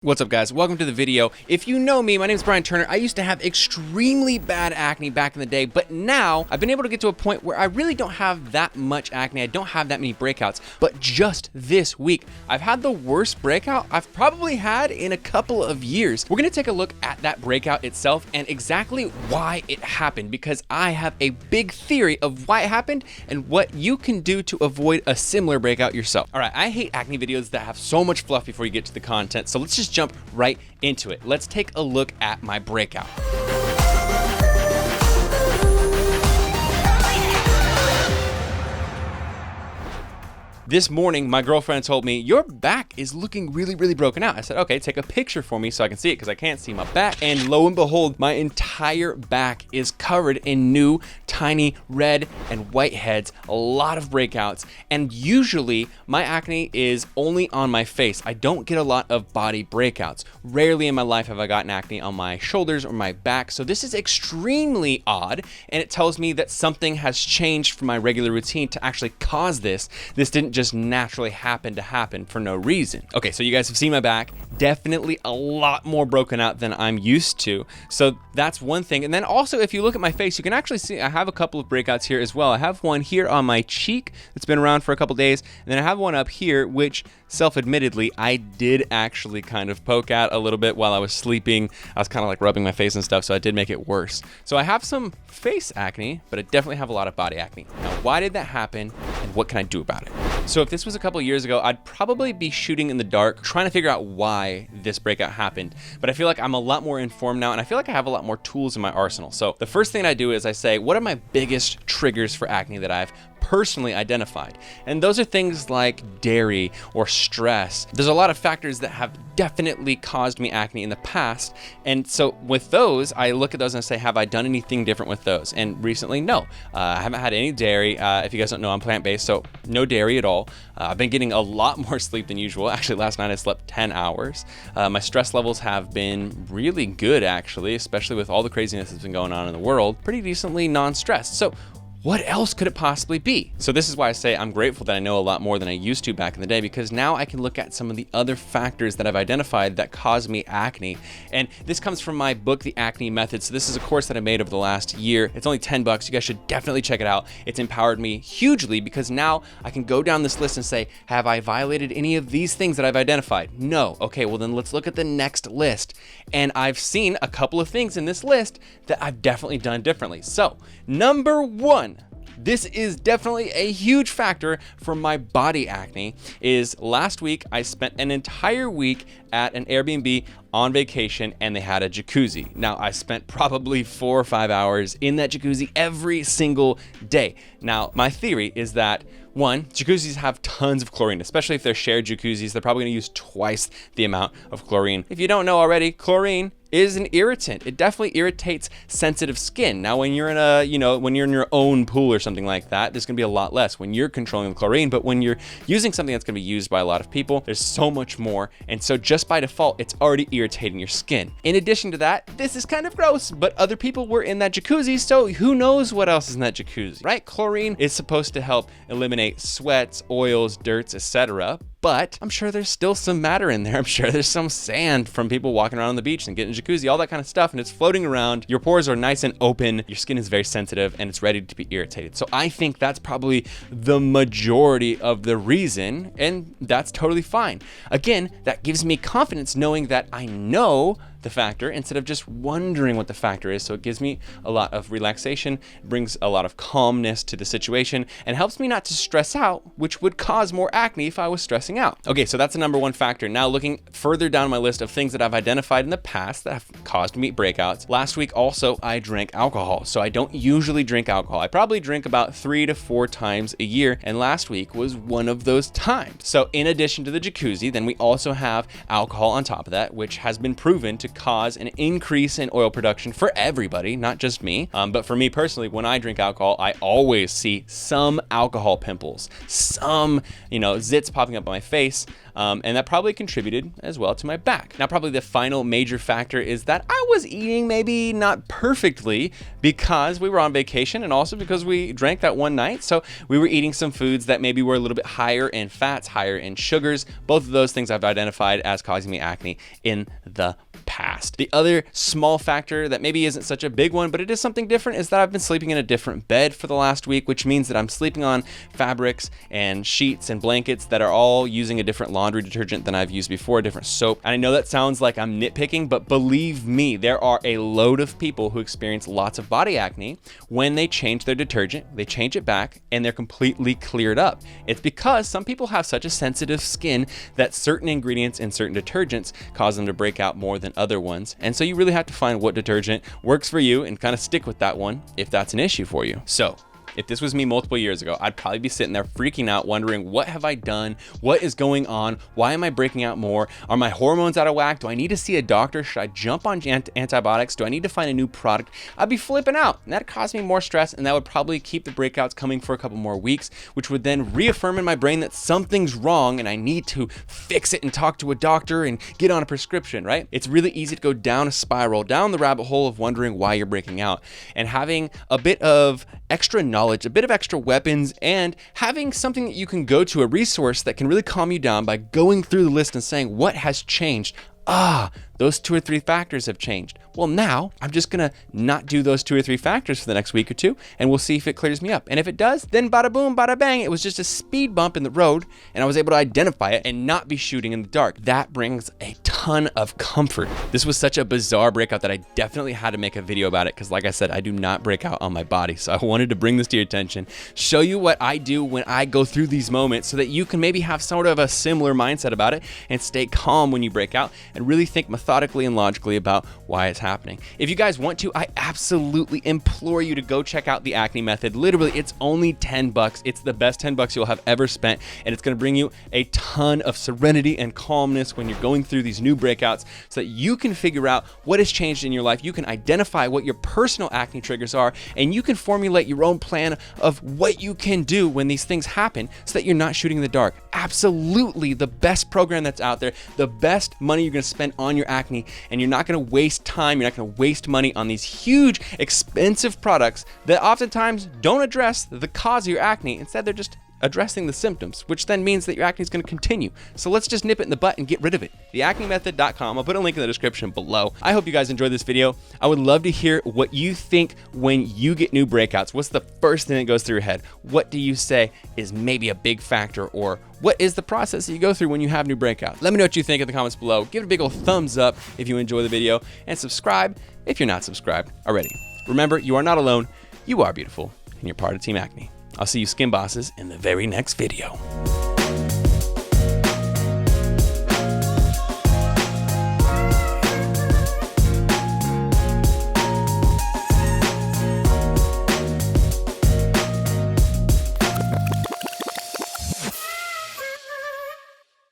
What's up, guys? Welcome to the video. If you know me, my name is Brian Turner. I used to have extremely bad acne back in the day, but now I've been able to get to a point where I really don't have that much acne. I don't have that many breakouts, but just this week, I've had the worst breakout I've probably had in a couple of years. We're gonna take a look at that breakout itself and exactly why it happened, because I have a big theory of why it happened and what you can do to avoid a similar breakout yourself. All right, I hate acne videos that have so much fluff before you get to the content, so let's just jump right into it. Let's take a look at my breakout. This morning, my girlfriend told me, your back is looking really broken out. I said, okay, take a picture for me so I can see it because I can't see my back. And lo and behold, my entire back is covered in new, tiny red and white heads, a lot of breakouts. And usually my acne is only on my face. I don't get a lot of body breakouts. Rarely in my life have I gotten acne on my shoulders or my back. So this is extremely odd. And it tells me that something has changed from my regular routine to actually cause this. This didn't just naturally happen for no reason. Okay, so you guys have seen my back, definitely a lot more broken out than I'm used to. So that's one thing. And then also, if you look at my face, you can actually see I have a couple of breakouts here as well. I have one here on my cheek that's been around for a couple days. And then I have one up here, which self-admittedly, I did actually kind of poke at a little bit while I was sleeping. I was kind of like rubbing my face and stuff, so I did make it worse. So I have some face acne, but I definitely have a lot of body acne. Now, why did that happen and what can I do about it? So if this was a couple years ago, I'd probably be shooting in the dark, trying to figure out why this breakout happened. But I feel like I'm a lot more informed now, and I feel like I have a lot more tools in my arsenal. So the first thing I do is I say, what are my biggest triggers for acne that I've personally identified? And those are things like dairy or stress. There's a lot of factors that have definitely caused me acne in the past. And so with those, I look at those and I say, have I done anything different with those? And recently, no. I haven't had any dairy. If you guys don't know, I'm plant-based, so no dairy at all. I've been getting a lot more sleep than usual. Actually, last night I slept 10 hours. My stress levels have been really good, actually, especially with all the craziness that's been going on in the world. Pretty decently non-stressed. So what else could it possibly be? So this is why I say I'm grateful that I know a lot more than I used to back in the day, because now I can look at some of the other factors that I've identified that cause me acne. And this comes from my book, The Acne Method. So this is a course that I made over the last year. It's only $10. You guys should definitely check it out. It's empowered me hugely because now I can go down this list and say, have I violated any of these things that I've identified? No. Okay, well then let's look at the next list. And I've seen a couple of things in this list that I've definitely done differently. So number one, this is definitely a huge factor for my body acne, is last week I spent an entire week at an Airbnb on vacation and they had a jacuzzi. Now I spent probably 4 or 5 hours in that jacuzzi every single day. Now my theory is that one, jacuzzis have tons of chlorine, especially if they're shared jacuzzis. They're probably gonna use twice the amount of chlorine. If you don't know already, chlorine is an irritant. It definitely irritates sensitive skin. Now, when you're in when you're in your own pool or something like that, there's gonna be a lot less when you're controlling the chlorine, but when you're using something that's gonna be used by a lot of people, there's so much more. And so just by default, it's already irritating your skin. In addition to that, this is kind of gross, but other people were in that jacuzzi, so who knows what else is in that jacuzzi, right? Chlorine is supposed to help eliminate sweats, oils, dirts, etc. But I'm sure there's still some matter in there. I'm sure there's some sand from people walking around on the beach and getting a jacuzzi, all that kind of stuff, and it's floating around. Your pores are nice and open. Your skin is very sensitive and it's ready to be irritated. So I think that's probably the majority of the reason, and that's totally fine. Again, that gives me confidence knowing that I know the factor instead of just wondering what the factor is. So it gives me a lot of relaxation, brings a lot of calmness to the situation, and helps me not to stress out, which would cause more acne if I was stressing out. Okay, so that's the number one factor. Now looking further down my list of things that I've identified in the past that have caused me breakouts. Last week also, I drank alcohol. So I don't usually drink alcohol. I probably drink about 3 to 4 times a year, and last week was one of those times. So in addition to the jacuzzi, then we also have alcohol on top of that, which has been proven to could cause an increase in oil production for everybody, not just me. But for me personally, when I drink alcohol, I always see some alcohol pimples, some, zits popping up on my face. And that probably contributed as well to my back. Now, probably the final major factor is that I was eating maybe not perfectly because we were on vacation and also because we drank that one night. So we were eating some foods that maybe were a little bit higher in fats, higher in sugars. Both of those things I've identified as causing me acne in the past. The other small factor that maybe isn't such a big one, but it is something different, is that I've been sleeping in a different bed for the last week, which means that I'm sleeping on fabrics and sheets and blankets that are all using a different laundry detergent than I've used before, a different soap. And I know that sounds like I'm nitpicking, but believe me, there are a load of people who experience lots of body acne when they change their detergent, they change it back, and they're completely cleared up. It's because some people have such a sensitive skin that certain ingredients in certain detergents cause them to break out more than other ones. And so you really have to find what detergent works for you and kind of stick with that one if that's an issue for you. So if this was me multiple years ago, I'd probably be sitting there freaking out, wondering, what have I done? What is going on? Why am I breaking out more? Are my hormones out of whack? Do I need to see a doctor? Should I jump on antibiotics? Do I need to find a new product? I'd be flipping out, and that'd cause me more stress, and that would probably keep the breakouts coming for a couple more weeks, which would then reaffirm in my brain that something's wrong and I need to fix it and talk to a doctor and get on a prescription, right? It's really easy to go down a spiral, down the rabbit hole of wondering why you're breaking out, and having a bit of extra knowledge, a bit of extra weapons, and having something that you can go to, a resource that can really calm you down by going through the list and saying, what has changed? Those 2 or 3 factors have changed. Well, now I'm just gonna not do those 2 or 3 factors for the next week or two, and we'll see if it clears me up. And if it does, then bada boom, bada bang, it was just a speed bump in the road, and I was able to identify it and not be shooting in the dark. That brings a ton of comfort. This was such a bizarre breakout that I definitely had to make a video about it, because like I said, I do not break out on my body. So I wanted to bring this to your attention, show you what I do when I go through these moments so that you can maybe have sort of a similar mindset about it and stay calm when you break out and really think methodically and logically about why it's happening. If you guys want to, I absolutely implore you to go check out the Acne Method. Literally, it's only $10. It's the best $10 you'll have ever spent, and it's going to bring you a ton of serenity and calmness when you're going through these new breakouts so that you can figure out what has changed in your life. You can identify what your personal acne triggers are, and you can formulate your own plan of what you can do when these things happen so that you're not shooting in the dark. Absolutely the best program that's out there, the best money you're going to spend on your acne, and you're not going to waste time, you're not going to waste money on these huge, expensive products that oftentimes don't address the cause of your acne. Instead, they're just addressing the symptoms, which then means that your acne is going to continue. So let's just nip it in the butt and get rid of it. theacnemethod.com. I'll put a link in the description below. I hope you guys enjoyed this video. I would love to hear what you think when you get new breakouts. What's the first thing that goes through your head? What do you say is maybe a big factor, or what is the process that you go through when you have new breakouts? Let me know what you think in the comments below. Give it a big old thumbs up if you enjoy the video, and subscribe if you're not subscribed already. Remember, you are not alone, you are beautiful, and you're part of Team Acne. I'll see you skin bosses in the very next video.